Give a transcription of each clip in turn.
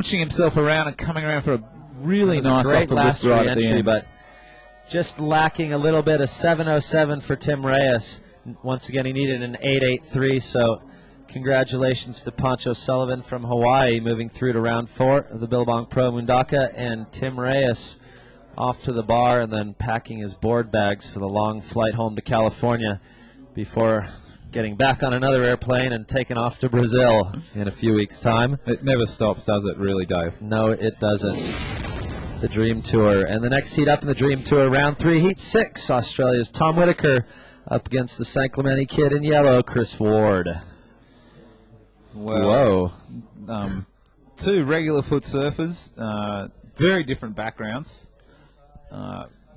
launching himself around and coming around for a really nice great off the last lift right at the re-entry, end. but just lacking a little bit. A 7:07 for Tim Reyes. Once again, he needed an 8:83, so congratulations to Pancho Sullivan from Hawaii, moving through to round 4 of the Billabong Pro Mundaka, and Tim Reyes off to the bar and then packing his board bags for the long flight home to California before getting back on another airplane and taking off to Brazil in a few weeks' time. It never stops, does it, really, Dave? No, it doesn't. The Dream Tour. And the next heat up in the Dream Tour, round 3, heat 6, Australia's Tom Whitaker up against the San Clemente kid in yellow, Chris Ward. Well, whoa. Two regular foot surfers, very different backgrounds,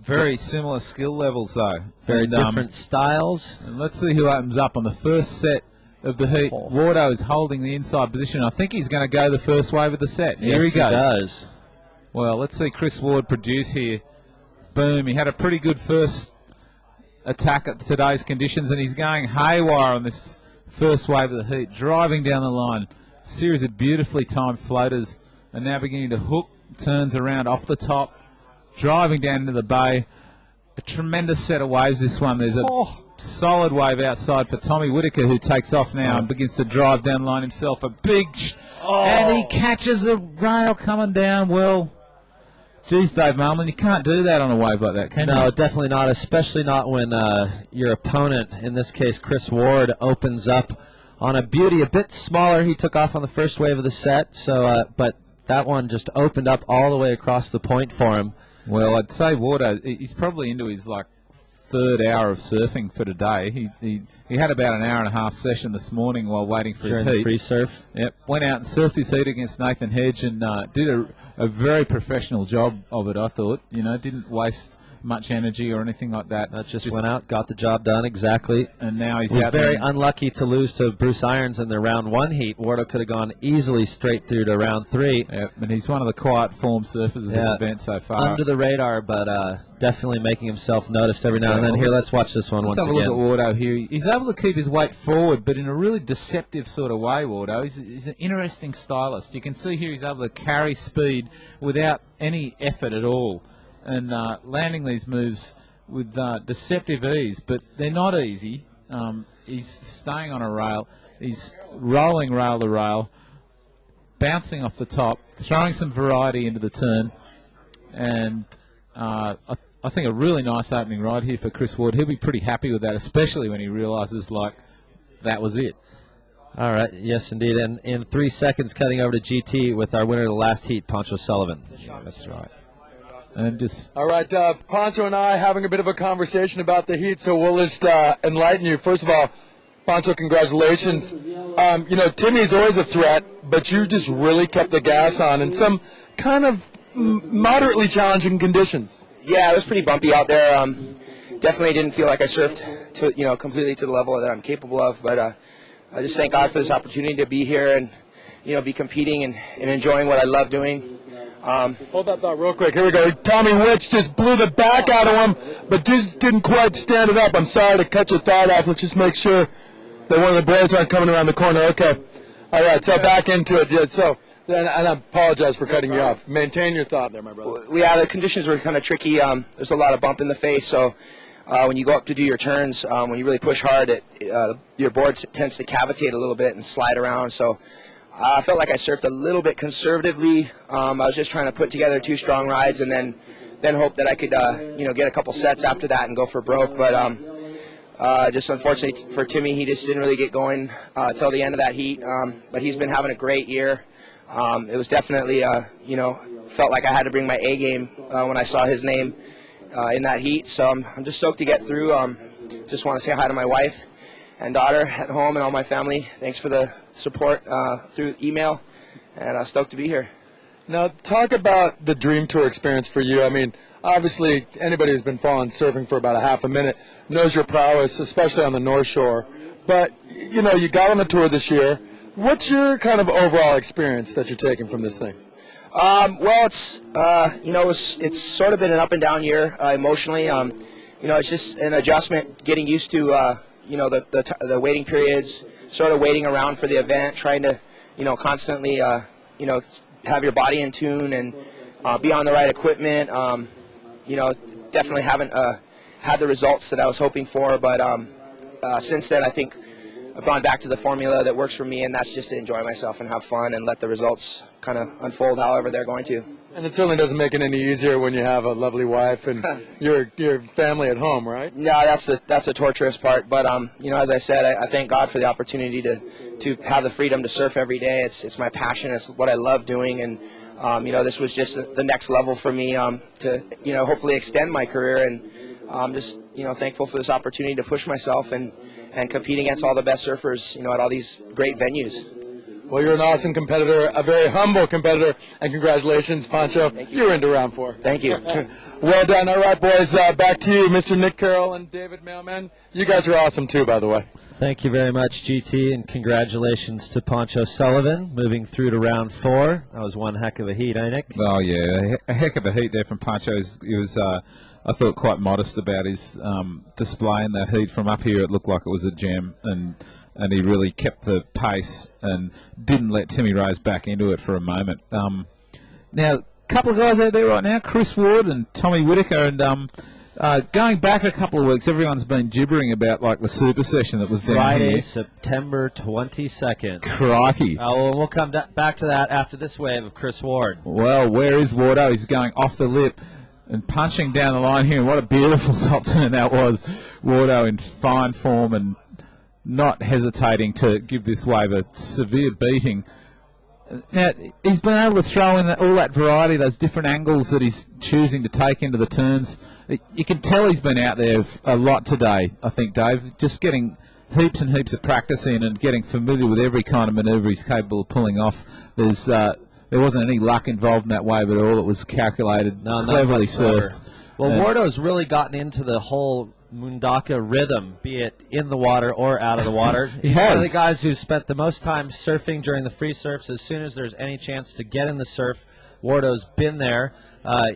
very similar skill levels, though. Very different styles. And let's see who opens up on the first set of the heat. Wardo is holding the inside position. I think he's going to go the first wave of the set. Here he goes. He does. Well, let's see Chris Ward produce here. Boom. He had a pretty good first attack at today's conditions, and he's going haywire on this first wave of the heat, driving down the line. Series of beautifully timed floaters, and now beginning to hook, turns around off the top, driving down into the bay. A tremendous set of waves, this one. There's a solid wave outside for Tommy Whitaker, who takes off now and begins to drive down the line himself. A big... And he catches a rail coming down. Well, geez, Dave Marlin, you can't do that on a wave like that, can you? No, definitely not, especially not when your opponent, in this case Chris Ward, opens up on a beauty. A bit smaller. He took off on the first wave of the set, so but that one just opened up all the way across the point for him. Well, I'd say Wardo, he's probably into his third hour of surfing for today. He had about an hour and a half session this morning while waiting for his heat. Free surf. Yep, went out and surfed his heat against Nathan Hedge and did a very professional job of it, I thought. You know, didn't waste much energy or anything like that. Just went out, got the job done, exactly. And now he's was out very there. Unlucky to lose to Bruce Irons in the round 1 heat. Wardo could have gone easily straight through to round 3. Yep, and he's one of the quiet form surfers of this event so far. Under the radar, but definitely making himself noticed every now and then. Here, let's watch this one once again. Let's have a look at Wardo here. He's able to keep his weight forward, but in a really deceptive sort of way, Wardo. He's an interesting stylist. You can see here he's able to carry speed without any effort at all. And landing these moves with deceptive ease, but they're not easy. He's staying on a rail. He's rolling rail to rail, bouncing off the top, throwing some variety into the turn, and I think a really nice opening ride here for Chris Ward. He'll be pretty happy with that, especially when he realises, that was it. All right, yes, indeed. And in 3 seconds, cutting over to GT with our winner of the last heat, Pancho Sullivan. That's right. And just all right, Pancho and I having a bit of a conversation about the heat, so we'll just enlighten you. First of all, Pancho, congratulations. Timmy's always a threat, but you just really kept the gas on in some kind of moderately challenging conditions. Yeah, it was pretty bumpy out there. Definitely didn't feel like I surfed to completely to the level that I'm capable of, but I just thank God for this opportunity to be here and be competing and enjoying what I love doing. Hold that thought real quick. Here we go. Tommy Witch just blew the back out of him, but just didn't quite stand it up. I'm sorry to cut your thought off. Let's just make sure that one of the boys aren't coming around the corner. Okay. All right, so back into it. Yeah, so, and I apologize for cutting you off. Maintain your thought there, my brother. Yeah, the conditions were kind of tricky. There's a lot of bump in the face, so when you go up to do your turns, when you really push hard, your board tends to cavitate a little bit and slide around, so I felt like I surfed a little bit conservatively. I was just trying to put together 2 strong rides and then hope that I could, get a couple sets after that and go for broke. But just unfortunately for Timmy, he just didn't really get going till the end of that heat. But he's been having a great year. It was definitely, felt like I had to bring my A game when I saw his name in that heat. So I'm just stoked to get through. Just want to say hi to my wife and daughter at home and all my family. Thanks for the support through email, and I'm stoked to be here. Now, talk about the Dream Tour experience for you. I mean, obviously, anybody who's been following surfing for about a half a minute knows your prowess, especially on the North Shore. But, you got on the tour this year. What's your kind of overall experience that you're taking from this thing? Well, it's sort of been an up and down year emotionally. It's just an adjustment, getting used to the waiting periods, sort of waiting around for the event, trying to constantly have your body in tune and be on the right equipment. Definitely haven't had the results that I was hoping for, but since then I think I've gone back to the formula that works for me, and that's just to enjoy myself and have fun and let the results kind of unfold however they're going to. And it certainly doesn't make it any easier when you have a lovely wife and your family at home, right? No, that's the torturous part. But as I said, I thank God for the opportunity to have the freedom to surf every day. It's my passion. It's what I love doing, and this was just the next level for me to hopefully extend my career. And I'm just thankful for this opportunity to push myself and compete against all the best surfers at all these great venues. Well, you're an awesome competitor, a very humble competitor, and congratulations, Pancho. Thank you. You're into round 4. Thank you. Well done. All right, boys, back to you, Mr. Nick Carroll and David Mailman. You guys are awesome, too, by the way. Thank you very much, GT, and congratulations to Pancho Sullivan moving through to round 4. That was one heck of a heat, eh, Nick? Oh, yeah, a heck of a heat there from Pancho. He was, I thought, quite modest about his display in that heat. From up here, it looked like it was a gem, and he really kept the pace and didn't let Timmy Rose back into it for a moment. Now, a couple of guys out there right now, Chris Ward and Tommy Whitaker, and going back a couple of weeks, everyone's been gibbering about the super session that was down Friday, here. September 22nd. Crikey. We'll come back to that after this wave of Chris Ward. Well, where is Wardo? He's going off the lip and punching down the line here. And what a beautiful top turn that was. Wardo in fine form and not hesitating to give this wave a severe beating. Now, he's been able to throw in all that variety, those different angles that he's choosing to take into the turns. You can tell he's been out there a lot today, I think, Dave, just getting heaps and heaps of practice in and getting familiar with every kind of manoeuvre he's capable of pulling off. There wasn't any luck involved in that wave at all. It was calculated, cleverly surfed. Well, Wardo's really gotten into the whole Mundaka rhythm, be it in the water or out of the water. He's one of the guys who's spent the most time surfing during the free surfs. As soon as there's any chance to get in the surf, Wardo's been there.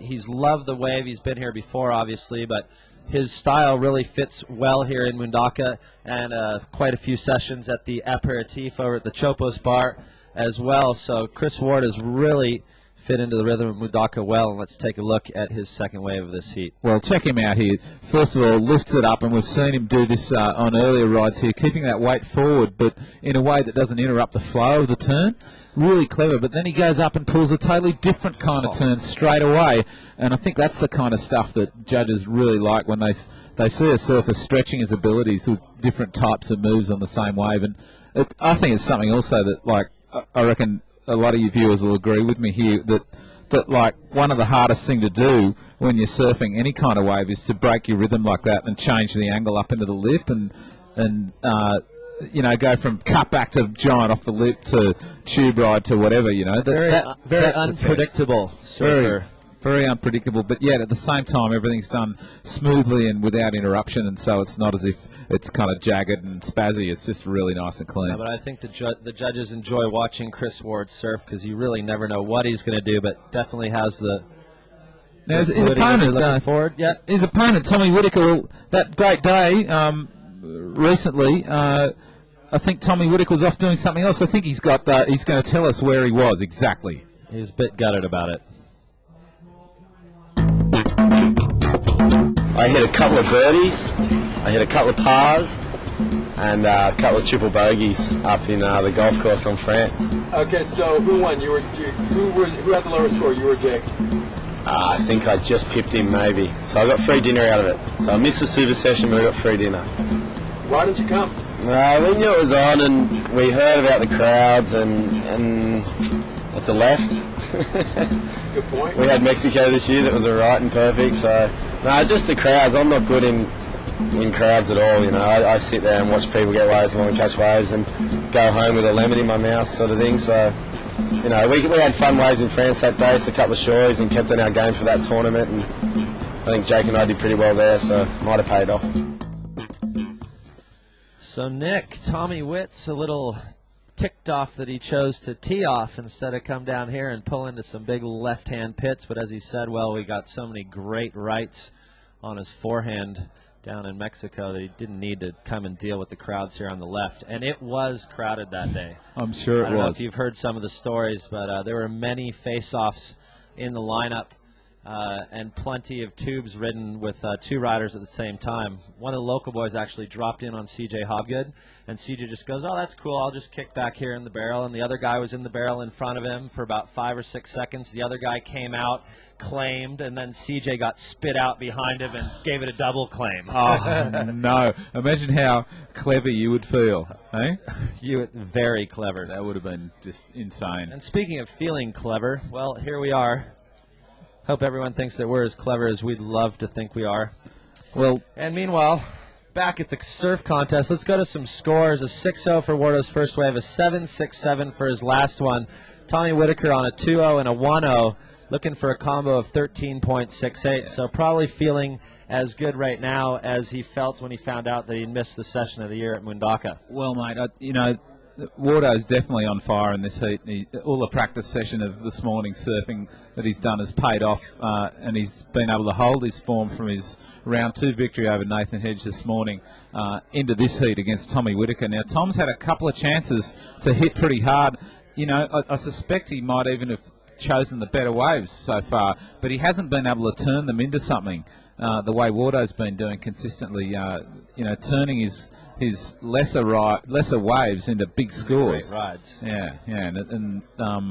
He's loved the wave. He's been here before, obviously, but his style really fits well here in Mundaka, and quite a few sessions at the aperitif over at the Chopos Bar as well. So Chris Ward has really fit into the rhythm of Mundaka well, and let's take a look at his second wave of this heat. Well, check him out here. First of all, lifts it up, and we've seen him do this on earlier rides here, keeping that weight forward, but in a way that doesn't interrupt the flow of the turn. Really clever, but then he goes up and pulls a totally different kind of turn straight away, and I think that's the kind of stuff that judges really like when they see a surfer stretching his abilities with different types of moves on the same wave. And I think it's something also that, I reckon a lot of you viewers will agree with me here, that one of the hardest thing to do when you're surfing any kind of wave is to break your rhythm like that and change the angle up into the lip and go from cut back to giant off the lip to tube ride to whatever, Very unpredictable surfer. Very unpredictable, but yet at the same time everything's done smoothly and without interruption, and so it's not as if it's kind of jagged and spazzy. It's just really nice and clean. Yeah, but I think the judges enjoy watching Chris Ward surf because you really never know what he's going to do, but definitely has the... Now, his opponent, forward. Yeah. His opponent, Tommy Whitaker, that great day recently, I think Tommy Whitaker was off doing something else. I think he's going to tell us where he was exactly. He's a bit gutted about it. I hit a couple of birdies, I hit a couple of pars, and a couple of triple bogeys up in the golf course on France. Okay, so who won? Who had the lower score? You or Jake? I think I just pipped him, maybe. So I got free dinner out of it. So I missed the super session, but I got free dinner. Why didn't you come? We knew it was on, and we heard about the crowds, and it's a left. Good point. We had Mexico this year that was alright and perfect, so... No, just the crowds. I'm not good in crowds at all, I sit there and watch people get waves while I catch waves and go home with a lemon in my mouth sort of thing, so... we had fun waves in France that day, so a couple of shories, and kept on our game for that tournament, and I think Jake and I did pretty well there, so might have paid off. So Nick, Tommy Witt's a little ticked off that he chose to tee off instead of come down here and pull into some big left-hand pits, but as he said, well, we got so many great rights on his forehand down in Mexico that he didn't need to come and deal with the crowds here on the left. And it was crowded that day. I'm sure I it don't know was. if you've heard some of the stories, but there were many face-offs in the lineup and plenty of tubes ridden with two riders at the same time. One of the local boys actually dropped in on CJ Hobgood, and CJ just goes, "Oh, that's cool, I'll just kick back here in the barrel." And the other guy was in the barrel in front of him for about 5 or 6 seconds. The other guy came out, claimed, and then CJ got spit out behind him and gave it a double claim. Oh, no. Imagine how clever you would feel, eh? You very clever. That would have been just insane. And speaking of feeling clever, well, here we are. Hope everyone thinks that we're as clever as we'd love to think we are. Well, and meanwhile, back at the surf contest, let's go to some scores. A 6-0 for Wardo's first wave, a 7-6-7 for his last one. Tommy Whitaker on a 2-0 and a 1-0, looking for a combo of 13.68. So probably feeling as good right now as he felt when he found out that he missed the session of the year at Mundaka. well, mate, Wardo's definitely on fire in this heat. All the practice session of this morning's surfing that he's done has paid off, and he's been able to hold his form from his round 2 victory over Nathan Hedge this morning into this heat against Tommy Whitaker. Now, Tom's had a couple of chances to hit pretty hard. I suspect he might even have chosen the better waves so far, but he hasn't been able to turn them into something the way Wardo's been doing consistently, turning his lesser waves into big scores. Great rides. And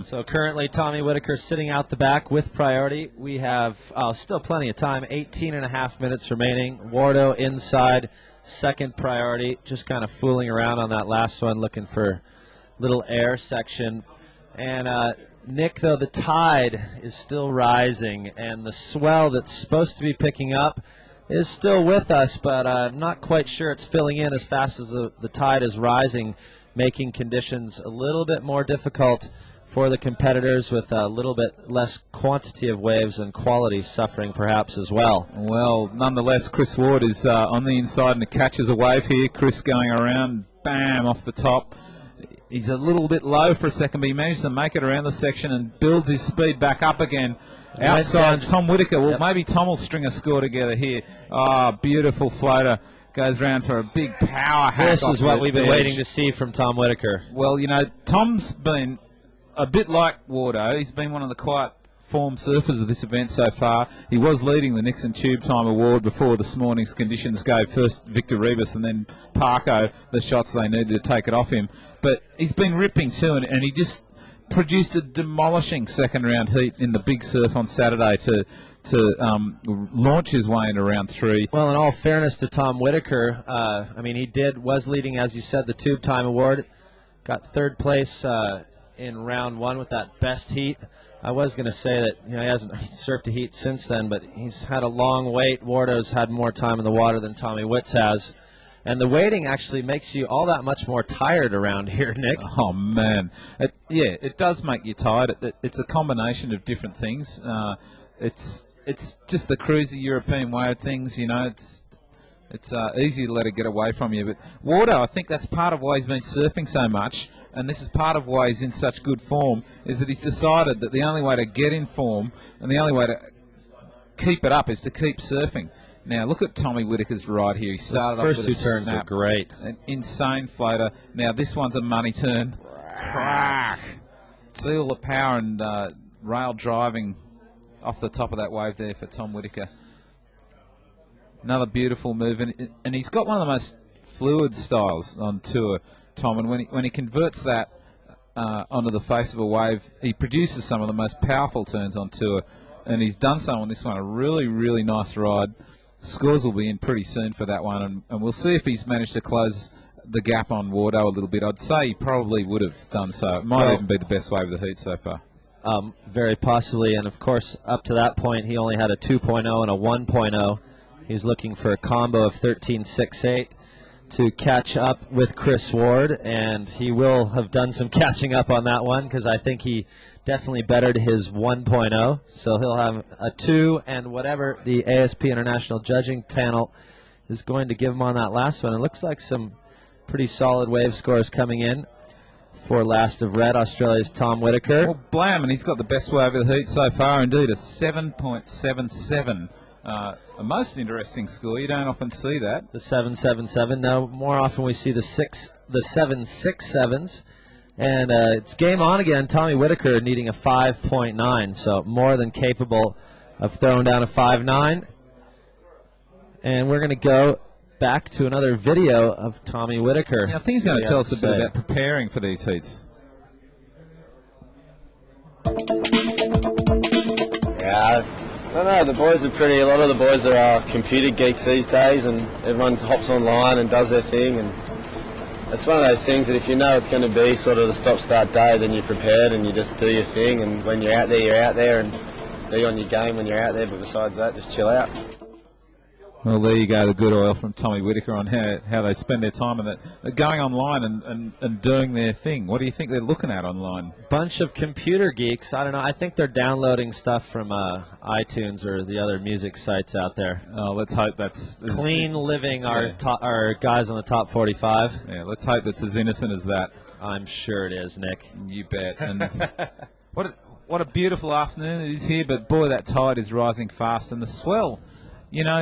So currently Tommy Whitaker sitting out the back with priority. We have still plenty of time, 18.5 minutes remaining. Wardo inside, second priority, just kind of fooling around on that last one, looking for little air section. And Nick, though, the tide is still rising, and the swell that's supposed to be picking up is still with us, but I'm not quite sure it's filling in as fast as the tide is rising, making conditions a little bit more difficult for the competitors, with a little bit less quantity of waves and quality suffering perhaps as well. Well, nonetheless, Chris Ward is on the inside and catches a wave here. Chris going around, bam, off the top. He's a little bit low for a second, but he managed to make it around the section and builds his speed back up again. Outside, Tom Whitaker. Well, maybe Tom will string a score together here. Oh, beautiful floater. Goes round for a big power hack. This is what we've been edge. waiting to see from Tom Whitaker. Well, Tom's been a bit like Wardo. He's been one of the quiet form surfers of this event so far. He was leading the Nixon Tube Time Award before this morning's conditions gave first Victor Rivas and then Parko the shots they needed to take it off him. But he's been ripping too, and he just produced a demolishing second round heat in the big surf on Saturday to launch his way into round 3. Well, in all fairness to Tom Whitaker, he was leading, as you said, the Tube Time Award. Got third place in round 1 with that best heat. I was going to say that he hasn't surfed a heat since then, but he's had a long wait. Wardo's had more time in the water than Tommy Witz has. And the waiting actually makes you all that much more tired around here, Nick. Oh, man. It does make you tired. It's a combination of different things. It's just the cruisy European way of things, It's easy to let it get away from you. But Wardo, I think that's part of why he's been surfing so much, and this is part of why he's in such good form, is that he's decided that the only way to get in form and the only way to keep it up is to keep surfing. Now, look at Tommy Whitaker's ride here. He started off with first 2 turns snap. were great. An insane floater. Now, this one's a money turn. Crack! See all the power and rail driving off the top of that wave there for Tom Whitaker. Another beautiful move, and he's got one of the most fluid styles on tour, Tom. And when he converts that onto the face of a wave, he produces some of the most powerful turns on tour. And he's done so on this one. A really, really nice ride. Scores will be in pretty soon for that one, and we'll see if he's managed to close the gap on Wardo a little bit. I'd say he probably would have done so. It might even be the best wave of the heat so far. Very possibly, and of course, up to that point, he only had a 2.0 and a 1.0. He's looking for a combo of 13.68 to catch up with Chris Ward, and he will have done some catching up on that one, because I think he definitely bettered his 1.0, so he'll have a 2 and whatever the ASP International Judging Panel is going to give him on that last one. It looks like some pretty solid wave scores coming in for last of red, Australia's Tom Whitaker. Well, blam, and he's got the best wave of the heat so far, indeed, a 7.77 a most interesting score. You don't often see that. The 7-7-7. No, more often we see the 7-6-7s. And it's game on again. Tommy Whitaker needing a 5.9, so more than capable of throwing down a 5.9. And we're going to go back to another video of Tommy Whitaker. Yeah, I think he's going to tell us a bit about preparing for these heats. Yeah, I don't know. The boys are pretty. A lot of the boys are computer geeks these days, and everyone hops online and does their thing. And it's one of those things that if you know it's going to be sort of the stop-start day, then you're prepared and you just do your thing. And when you're out there, you're out there, and be on your game when you're out there. But besides that, just chill out. Well, there you go, the good oil from Tommy Whitaker on how they spend their time and going online and doing their thing. What do you think they're looking at online? Bunch of computer geeks. I don't know. I think they're downloading stuff from iTunes or the other music sites out there. Oh, let's hope that's Clean living our guys on the top 45. Yeah, let's hope that's as innocent as that. I'm sure it is, Nick. You bet. And what a beautiful afternoon it is here, but boy, that tide is rising fast, and the swell, you know,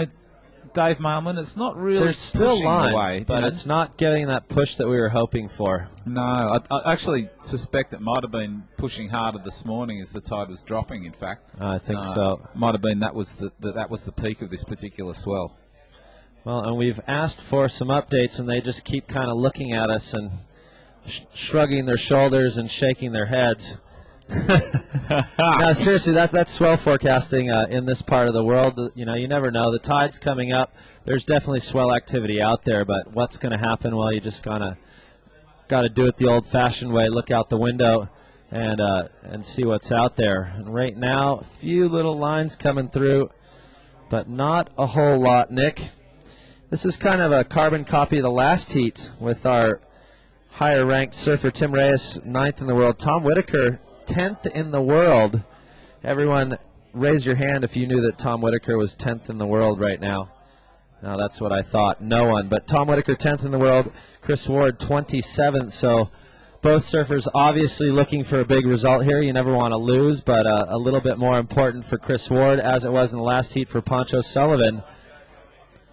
Dave Mailman, it's not really There's still lines, away, but it's not getting that push that we were hoping for. No, I actually suspect it might have been pushing harder this morning as the tide was dropping, in fact. I think so. Might have been that was the peak of this particular swell. Well, and we've asked for some updates, and they just keep kind of looking at us and shrugging their shoulders and shaking their heads. No, seriously, that's swell forecasting in this part of the world. You know, you never know. The tide's coming up. There's definitely swell activity out there, but what's going to happen? Well, you just got to do it the old-fashioned way. Look out the window and see what's out there. And right now, a few little lines coming through, but not a whole lot, Nick. This is kind of a carbon copy of the last heat with our higher-ranked surfer Tim Reyes, 9th in the world. Tom Whitaker, 10th in the world. Everyone raise your hand if you knew that Tom Whitaker was 10th in the world right now. Now that's what I thought. No one. But Tom Whitaker 10th in the world. Chris Ward 27th. So both surfers obviously looking for a big result here. You never want to lose, but a little bit more important for Chris Ward as it was in the last heat for Poncho Sullivan.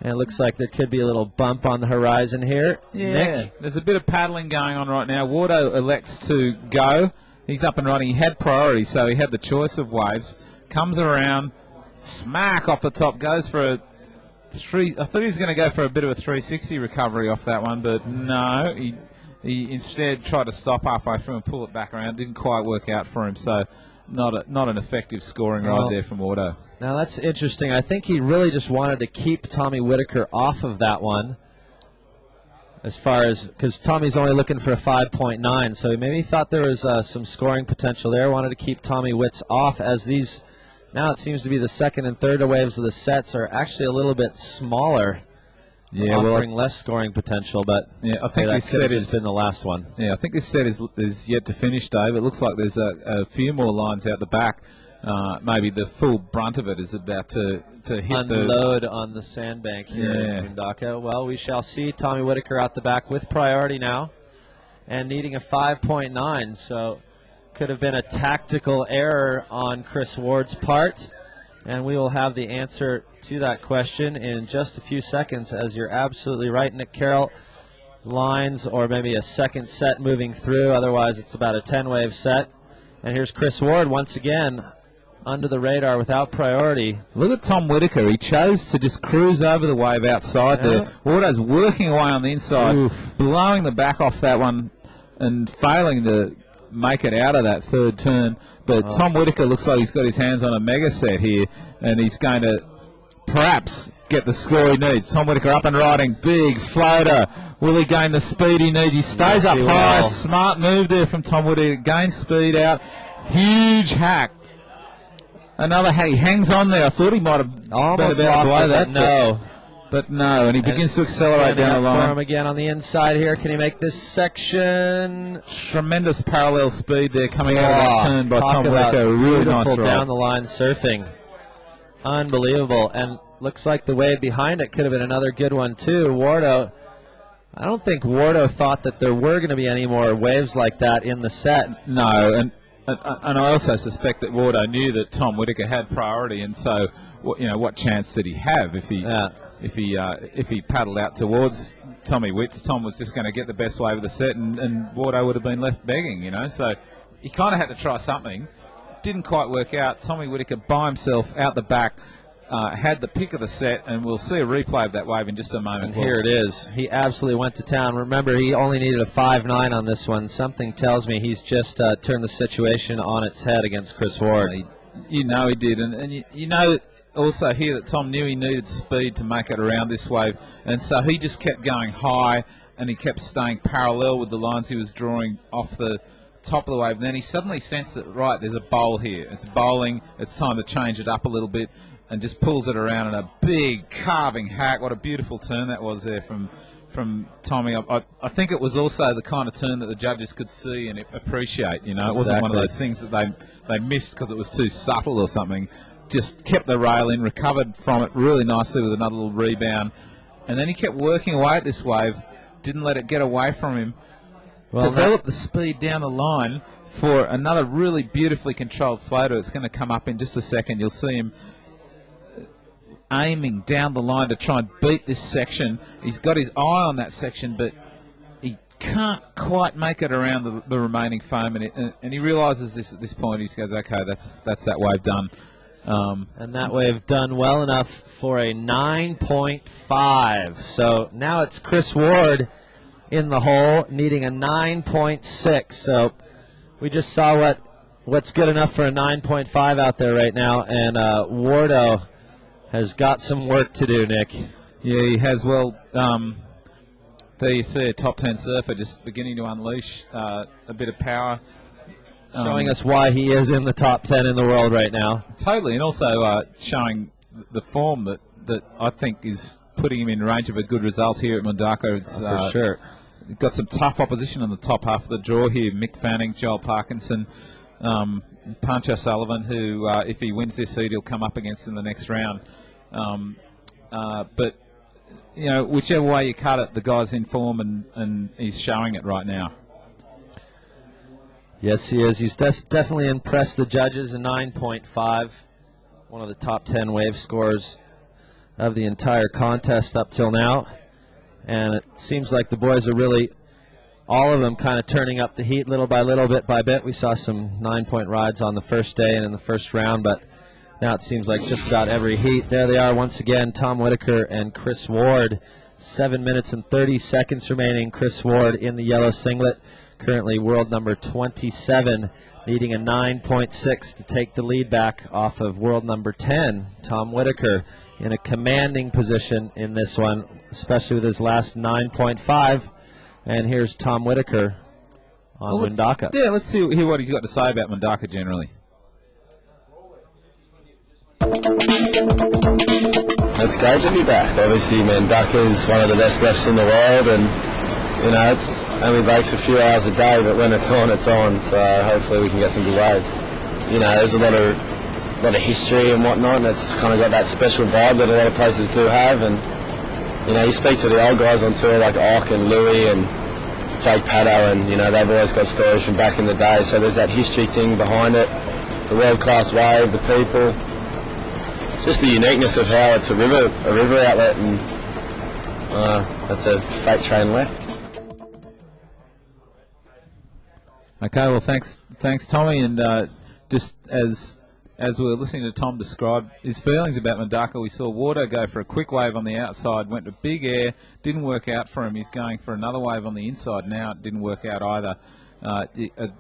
And it looks like there could be a little bump on the horizon here. Yeah, Nick? There's a bit of paddling going on right now. Wardo elects to go. He's up and running. He had priority, so he had the choice of waves. Comes around, smack off the top, goes for a three. I thought he was going to go for a bit of a 360 recovery off that one, but no. He instead tried to stop halfway through and pull it back around. Didn't quite work out for him, so not an effective scoring ride there from Wardo. Now that's interesting. I think he really just wanted to keep Tommy Whitaker off of that one. As far as, because Tommy's only looking for a 5.9, so maybe he thought there was some scoring potential there. Wanted to keep Tommy Witz off, as these, now it seems to be the second and third waves of the sets are actually a little bit smaller. Yeah, offering less scoring potential, but yeah, I think that could have just been the last one. Yeah, I think this set is yet to finish, Dave. It looks like there's a few more lines out the back. Maybe the full brunt of it is about to hit unload on the sandbank here in Mundaka. Well, we shall see. Tommy Whitaker out the back with priority now and needing a 5.9, so could have been a tactical error on Chris Ward's part, and we will have the answer to that question in just a few seconds, as you're absolutely right, Nick Carroll. Lines or maybe a second set moving through, otherwise it's about a 10-wave set. And here's Chris Ward once again, under the radar without priority. Look at Tom Whitaker. He chose to just cruise over the wave outside there. Wardo's working away on the inside, blowing the back off that one and failing to make it out of that third turn. But Tom Whitaker looks like he's got his hands on a mega set here, and he's going to perhaps get the score he needs. Tom Whitaker up and riding, big floater. Will he gain the speed he needs? He stays up high. Smart move there from Tom Whitaker. Gains speed out. Huge hack. Another hack. He hangs on there. I thought he might have almost lost it, but no, and he begins to accelerate down the line. For him again on the inside here. Can he make this section? Tremendous parallel speed there coming out of that turn by Tom Whitaker. Really nice ride. Down the line surfing. Unbelievable. And looks like the wave behind it could have been another good one too. Wardo. I don't think Wardo thought that there were going to be any more waves like that in the set. No, and And I also suspect that Wardo knew that Tom Whitaker had priority, and so what chance did he have if he paddled out towards Tommy Witts? Tom was just going to get the best wave of the set, and Wardo would have been left begging. So he kind of had to try something. Didn't quite work out. Tommy Whitaker by himself out the back had the pick of the set, and we'll see a replay of that wave in just a moment. And here it is. He absolutely went to town. Remember, he only needed a 5-9 on this one. Something tells me he's just turned the situation on its head against Chris Ward. He did, and you know also here that Tom knew he needed speed to make it around this wave, and so he just kept going high, and he kept staying parallel with the lines he was drawing off the top of the wave. And then he suddenly sensed that, right, there's a bowl here. It's bowling. It's time to change it up a little bit, and just pulls it around in a big carving hack. What a beautiful turn that was there from Tommy. I think it was also the kind of turn that the judges could see and appreciate. It wasn't one of those things that they missed because it was too subtle or something. Just kept the rail in, recovered from it really nicely with another little rebound, and then he kept working away at this wave. Didn't let it get away from him. Developed the speed down the line for another really beautifully controlled floater. It's going to come up in just a second. You'll see him aiming down the line to try and beat this section. He's got his eye on that section, but he can't quite make it around the remaining foam, and he realises this at this point. He goes, okay, that's that wave done. And that wave done well enough for a 9.5. So now it's Chris Ward in the hole, needing a 9.6. So we just saw what's good enough for a 9.5 out there right now, and Wardo has got some work to do, Nick. Yeah, he has. Well, there you see a top 10 surfer just beginning to unleash a bit of power. Showing us why he is in the top 10 in the world right now. Totally, and also showing the form that I think is putting him in range of a good result here at Mundaka. It's, for sure. Got some tough opposition on the top half of the draw here. Mick Fanning, Joel Parkinson, Pancho Sullivan, who, if he wins this heat, he'll come up against in the next round. But, whichever way you cut it, the guy's in form and he's showing it right now. Yes, he is. He's definitely impressed the judges. A 9.5, one of the top 10 wave scores of the entire contest up till now. And it seems like the boys are really, all of them, kind of turning up the heat little by little, bit by bit. We saw some 9-point rides on the first day and in the first round, but now it seems like just about every heat. There they are once again, Tom Whitaker and Chris Ward. 7 minutes and 30 seconds remaining. Chris Ward in the yellow singlet, currently world number 27, needing a 9.6 to take the lead back off of world number 10, Tom Whitaker, in a commanding position in this one, especially with his last 9.5. And here's Tom Whitaker on Mundaka. Yeah, let's hear what he's got to say about Mundaka generally. It's great to be back. Obviously, Mundaka is one of the best lefts in the world, and it's only breaks a few hours a day, but when it's on, it's on. So hopefully we can get some good waves. There's a lot of history and whatnot, and it's kind of got that special vibe that a lot of places do have. And you speak to the old guys on tour like Ock and Louis and Jake Paddo, and they've always got stories from back in the day. So there's that history thing behind it, the world-class wave, the people, just the uniqueness of how it's a river outlet, and that's a freight train left. Okay, well, thanks, Tommy. And just as we were listening to Tom describe his feelings about Mundaka, we saw Wardo go for a quick wave on the outside, went to big air, didn't work out for him. He's going for another wave on the inside now. It didn't work out either. A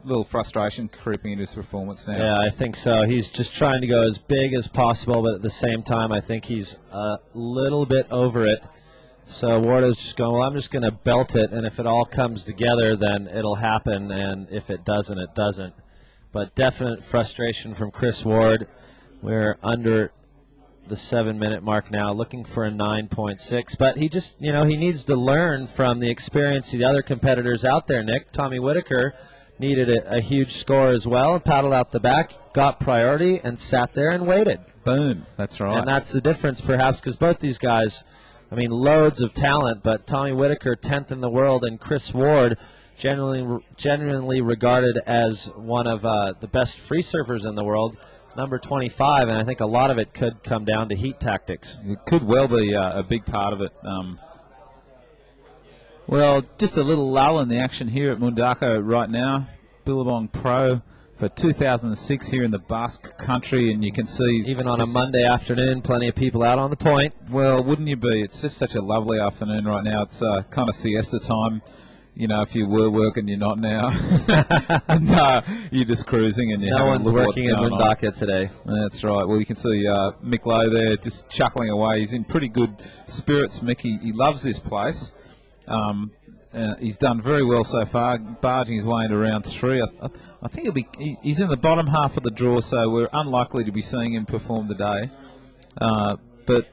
little frustration creeping into his performance now. Yeah, I think so. He's just trying to go as big as possible, but at the same time, I think he's a little bit over it. So Wardo's just going, well, I'm just going to belt it, and if it all comes together, then it'll happen, and if it doesn't, it doesn't. But definite frustration from Chris Ward. We're under the 7-minute mark now, looking for a 9.6. But he just, he needs to learn from the experience of the other competitors out there, Nick. Tommy Whitaker needed a huge score as well, paddled out the back, got priority, and sat there and waited. Boom. That's right. And that's the difference, perhaps, because both these guys, loads of talent, but Tommy Whitaker, 10th in the world, and Chris Ward genuinely regarded as one of the best free surfers in the world, number 25, and I think a lot of it could come down to heat tactics. It could well be a big part of it. Well, just a little lull in the action here at Mundaka right now. Billabong Pro for 2006 here in the Basque Country, and you can see... Even on a Monday afternoon, plenty of people out on the point. Well, wouldn't you be? It's just such a lovely afternoon right now. It's kind of siesta time. You know, if you were working, you're not now. And, you're just cruising and you're no one's working in Mundaka today. That's right. Well, you can see Mick Lowe there just chuckling away. He's in pretty good spirits, Mick. He loves this place. He's done very well so far, barging his way into round 3. I think he's in the bottom half of the draw, so we're unlikely to be seeing him perform today. But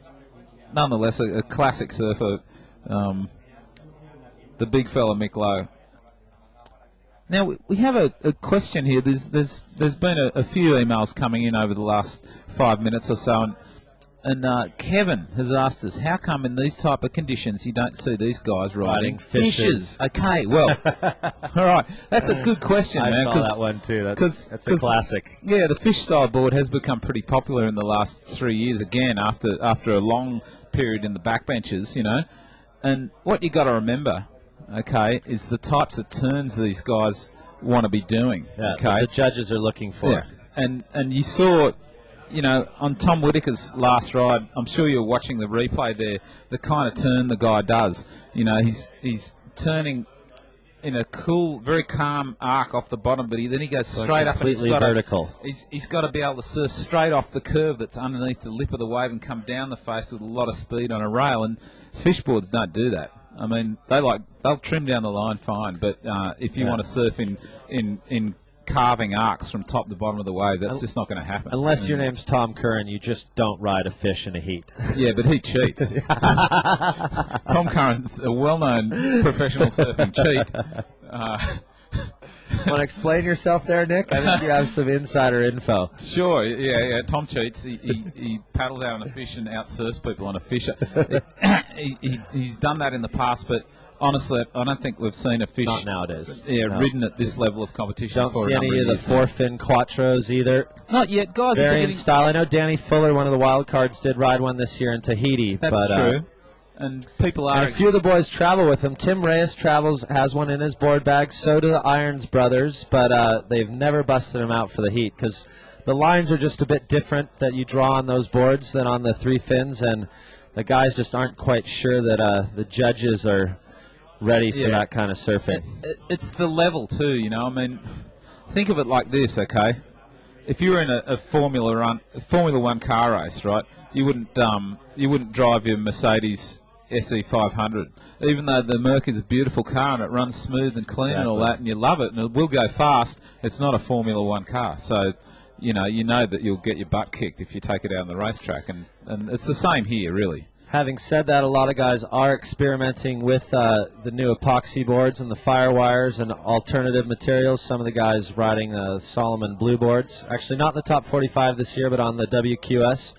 nonetheless, a classic surfer. The big fella, Mick Lowe. Now, we have a question here. There's been a few emails coming in over the last 5 minutes or so, and Kevin has asked us, how come in these type of conditions you don't see these guys riding fishes? Okay, well, all right. That's a good question, I man. saw that one too. That's a classic. Yeah, the fish style board has become pretty popular in the last 3 years again after a long period in the backbenches, you know. And what you got to remember, okay, is the types of turns these guys want to be doing. Yeah, okay, the judges are looking for. Yeah. And you saw, you know, on Tom Whitaker's last ride, I'm sure you're watching the replay there, the kind of turn the guy does. You know, he's turning in a cool, very calm arc off the bottom, but then he goes straight up and completely vertical. He's got to be able to surf straight off the curve that's underneath the lip of the wave and come down the face with a lot of speed on a rail, and fishboards don't do that. I mean, they'll trim down the line fine, but if you want to surf in carving arcs from top to bottom of the wave, that's just not going to happen. Unless your name's Tom Curran, you just don't ride a fish in a heat. Yeah, but he cheats. Tom Curran's a well-known professional surfing cheat. Want to explain yourself there, Nick? I think you have some insider info. Sure, yeah. Tom cheats. He paddles out on a fish and outsurfs people on a fish. He's done that in the past, but honestly, I don't think we've seen a fish. Not nowadays. Yeah, no. Ridden at this level of competition. Don't for see a any number of the four-fin quattros either. Not yet, guys. Variant style. I know Danny Fuller, one of the wild cards, did ride one this year in Tahiti. That's true. And people are. And a few of the boys travel with him. Tim Reyes has one in his board bag. So do the Irons brothers, but they've never busted him out for the heat because the lines are just a bit different that you draw on those boards than on the 3 fins, and the guys just aren't quite sure that the judges are ready for that kind of surfing. It's the level too, you know. I mean, think of it like this, okay? If you were in a Formula 1 car race, right? You wouldn't drive your Mercedes SE500, even though the Merc is a beautiful car and it runs smooth and clean and all that, and you love it and it will go fast. It's not a Formula 1 car, so you know that you'll get your butt kicked if you take it out on the racetrack, and it's the same here, really. Having said that, a lot of guys are experimenting with the new epoxy boards and the firewires and alternative materials. Some of the guys riding Solomon blue boards. Actually, not in the top 45 this year, but on the WQS.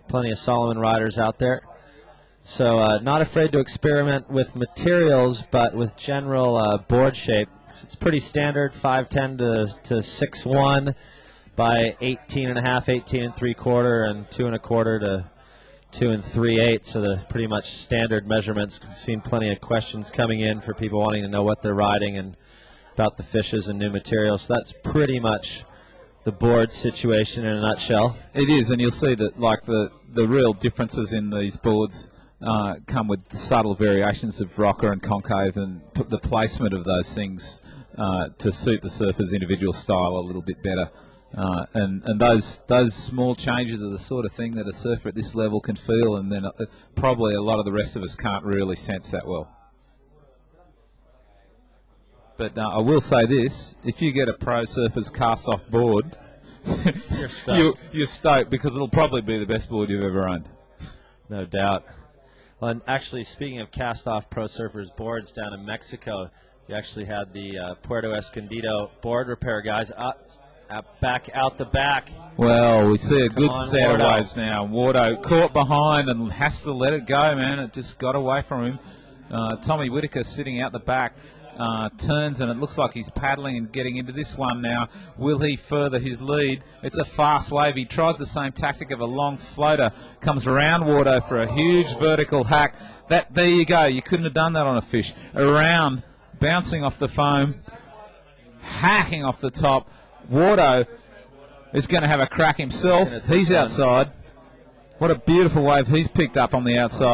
Plenty of Solomon riders out there. So not afraid to experiment with materials, but with general board shape. It's pretty standard, 5'10" to 6'1" by 18.5, 18 3/4, and 2 1/4 to 2 3/8. So the pretty much standard measurements. I've seen plenty of questions coming in for people wanting to know what they're riding and about the fishes and new materials. So that's pretty much the board situation in a nutshell. It is, and you'll see that like the real differences in these boards come with subtle variations of rocker and concave and the placement of those things to suit the surfer's individual style a little bit better. And those small changes are the sort of thing that a surfer at this level can feel, and then probably a lot of the rest of us can't really sense that well. But I will say this, if you get a pro surfer's cast-off board, you're stoked. You're stoked because it'll probably be the best board you've ever owned. No doubt. Well, and actually, speaking of cast-off pro surfers boards down in Mexico, you actually had the Puerto Escondido board repair guys back out the back. Well, we see a good set of Wardo. waves now. Wardo caught behind and has to let it go, man. It just got away from him. Tommy Whitaker sitting out the back. turns, and it looks like he's paddling and getting into this one now. Will he further his lead? It's a fast wave. He tries the same tactic of a long floater, comes around Wardo for a huge vertical hack. There you go. You couldn't have done that on a fish. Around, bouncing off the foam, hacking off the top. Wardo is going to have a crack himself. He's outside. What a beautiful wave he's picked up on the outside.